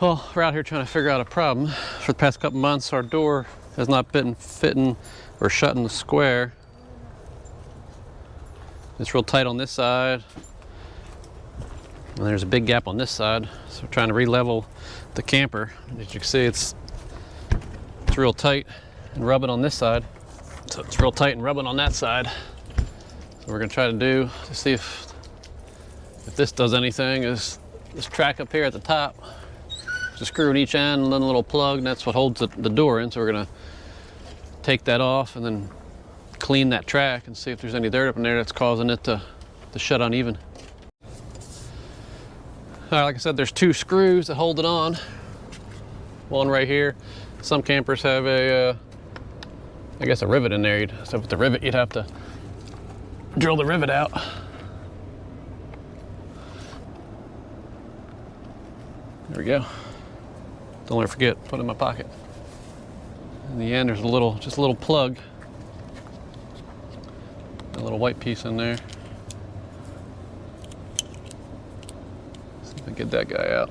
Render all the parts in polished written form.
Well, we're out here trying to figure out a problem. For the past couple months, our door has not been fitting or shutting the square. It's real tight on this side, and there's a big gap on this side. So we're trying to re-level the camper. As you can see, it's real tight and rubbing on this side. So it's real tight and rubbing on that side. So we're gonna try to see if this does anything is this track up here at the top. There's a screw in each end and then a little plug, and that's what holds the door in. So we're gonna take that off and then clean that track and see if there's any dirt up in there that's causing it to shut uneven. All right, like I said, there's two screws that hold it on. One right here. Some campers have I guess a rivet in there. So with the rivet, you'd have to drill the rivet out. There we go. Don't let her forget, put it in my pocket. In the end, there's just a little plug. A little white piece in there. See if I can get that guy out.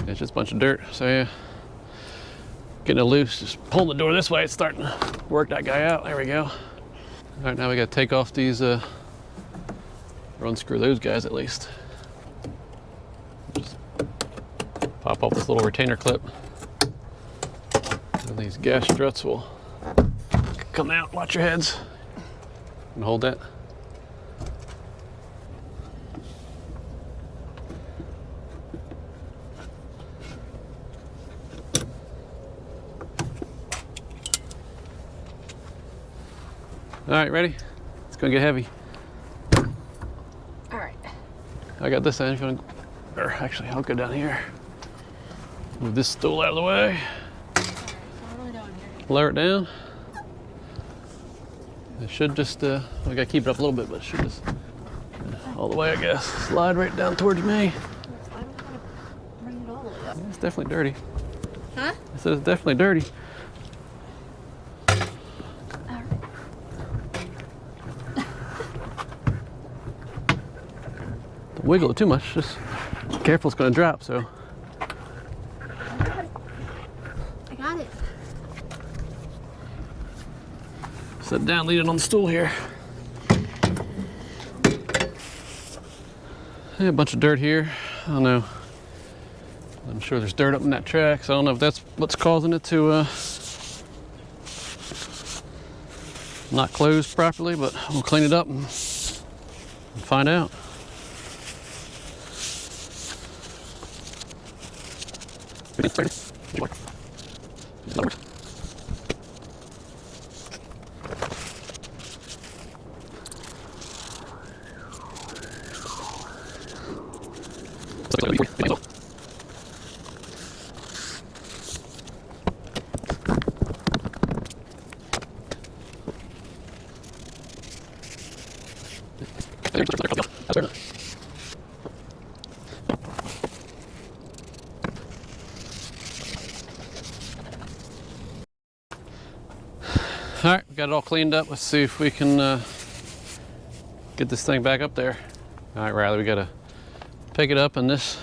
It's just a bunch of dirt, so yeah. Getting it loose, just pull the door this way, it's starting to work that guy out. There we go. All right, now we gotta take off these, or unscrew those guys at least. Just pop off this little retainer clip. And these gas struts will come out. Watch your heads. And hold that. All right, ready? It's gonna get heavy. All right. I got this end. If you want to, or actually, I'll go down here. Move this stool out of the way. All right, so what are we doing here? Lower it down. It should just, we gotta keep it up a little bit, but it should just, all the way, I guess. Slide right down towards me. I don't want to bring it all the way up. It's definitely dirty. Huh? I said it's definitely dirty. All right. Don't wiggle it too much. Just be careful, it's gonna drop, so. I got it. Sit down, lean it on the stool here. Yeah, a bunch of dirt here. I don't know. I'm sure there's dirt up in that track, so I don't know if that's what's causing it to not close properly, but we'll clean it up and find out. All right, got it all cleaned up. Let's see if we can get this thing back up there. All right, Riley, we gotta pick it up, and this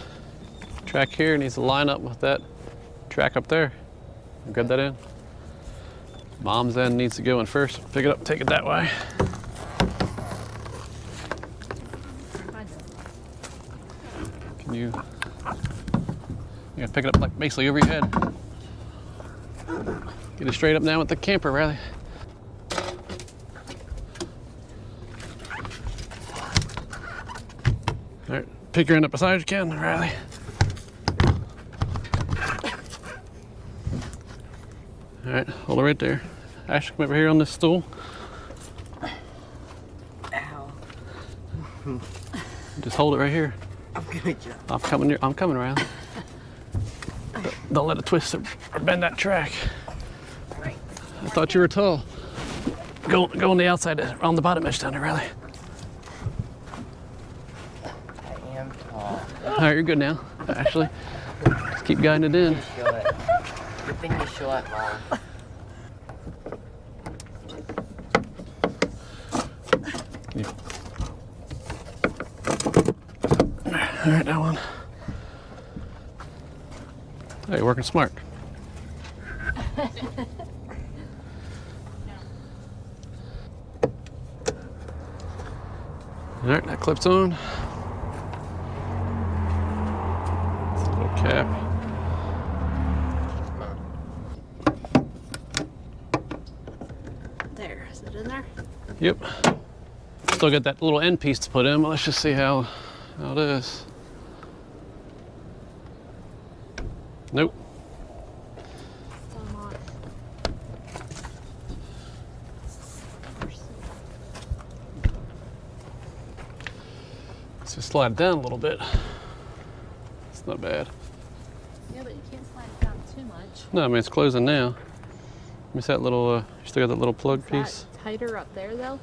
track here needs to line up with that track up there. Grab that in. Mom's end needs to go in first. Pick it up, take it that way. Can you gotta pick it up like basically over your head. Get it straight up now with the camper, Riley. All right, pick your end up as high as you can, Riley. All right, hold it right there. Ash, come over here on this stool. Ow. Just hold it right here. I'm gonna jump. I'm coming, Riley. Don't let it twist or bend that track. Right. I thought you were tall. Go on the outside, on the bottom edge down there, Riley. I am tall. All right, you're good now, Ashley. Just keep guiding it in. Short. Good thing you're short, Mom. All right, that one. Hey, working smart. All right, that clips on. It's a little cap. There, is it in there? Yep. Still got that little end piece to put in, but let's just see how it is. Nope. It's on. Let's just slide it down a little bit. It's not bad. Yeah, but you can't slide it down too much. No, I mean, it's closing now. Miss that little, you still got that little plug Is piece? that tighter up there though?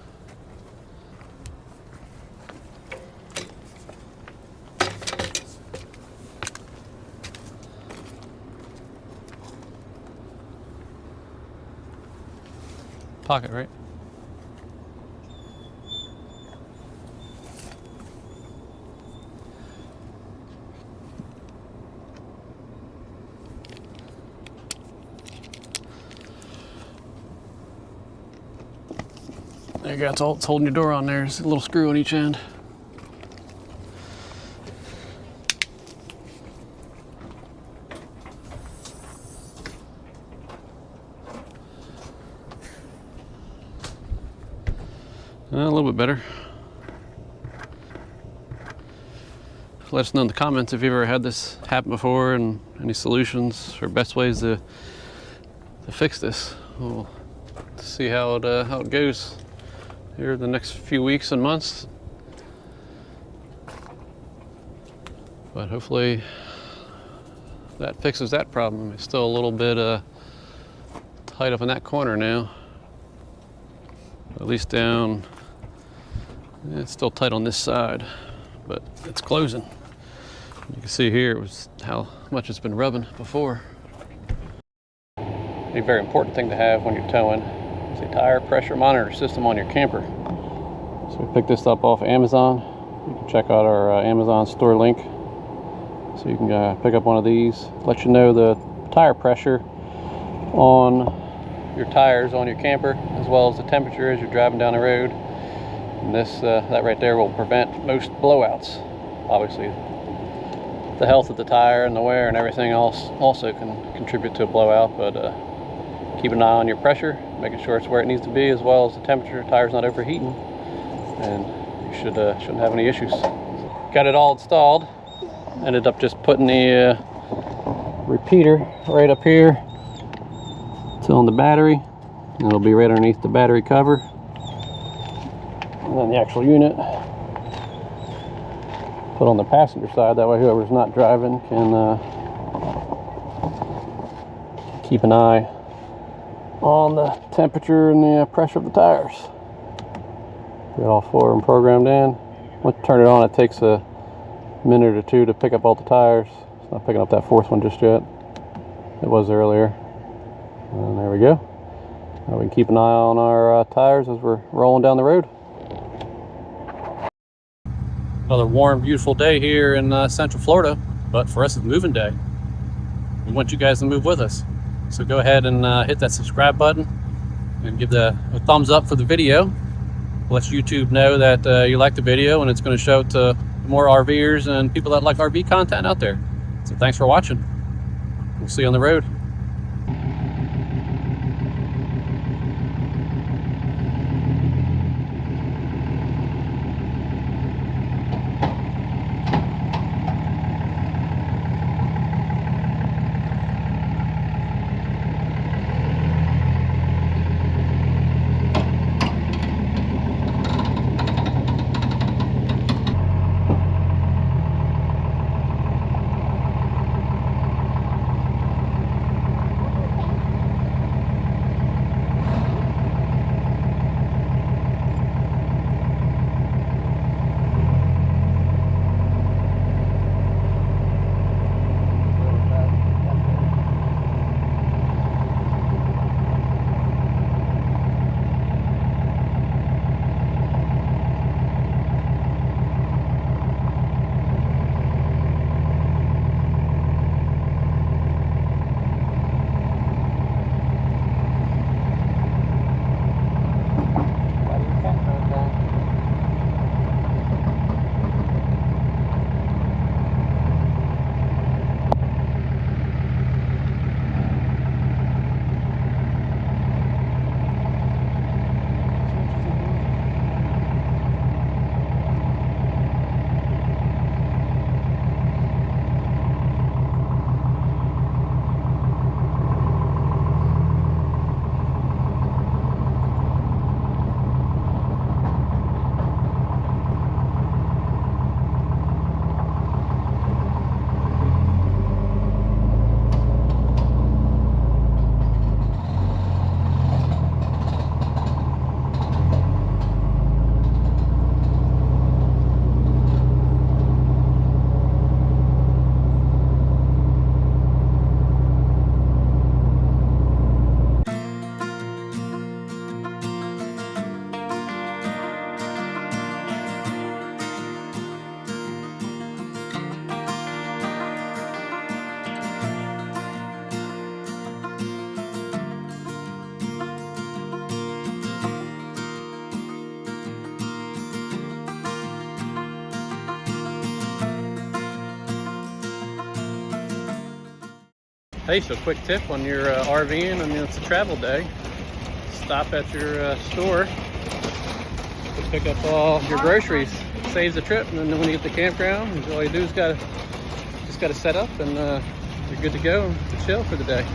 Pocket, right? There you go, it's holding your door on there. There's a little screw on each end. A little bit better. Let us know in the comments if you've ever had this happen before and any solutions or best ways to fix this. We'll see how it goes here the next few weeks and months. But hopefully that fixes that problem. It's still a little bit tight up in that corner now. At least down. It's still tight on this side, but it's closing. You can see here it was how much it's been rubbing before. A very important thing to have when you're towing is a tire pressure monitor system on your camper. So we picked this up off Amazon. You can check out our Amazon store link. So you can pick up one of these. Let you know the tire pressure on your tires on your camper, as well as the temperature as you're driving down the road. And this, that right there will prevent most blowouts. Obviously, the health of the tire and the wear and everything else also can contribute to a blowout, but keep an eye on your pressure, making sure it's where it needs to be, as well as the temperature. The tire's not overheating, and you shouldn't have any issues. Got it all installed. Ended up just putting the repeater right up here. It's on the battery, and it'll be right underneath the battery cover. And then the actual unit put on the passenger side, that way whoever's not driving can keep an eye on the temperature and the pressure of the tires. Got all four of them programmed in. Once you turn it on, it takes a minute or two to pick up all the tires. It's not picking up that fourth one just yet. It was earlier. And there we go. Now we can keep an eye on our tires as we're rolling down the road. Another warm, beautiful day here in Central Florida, but for us it's moving day. We want you guys to move with us. So go ahead and hit that subscribe button and give a thumbs up for the video. Let YouTube know that you like the video, and it's going to show it to more RVers and people that like RV content out there. So thanks for watching. We'll see you on the road. Hey, so quick tip when you're RVing and it's a travel day, stop at your store to pick up all your groceries. Saves the trip, and then when you get to the campground, all you do is just gotta set up, and you're good to go to chill for the day.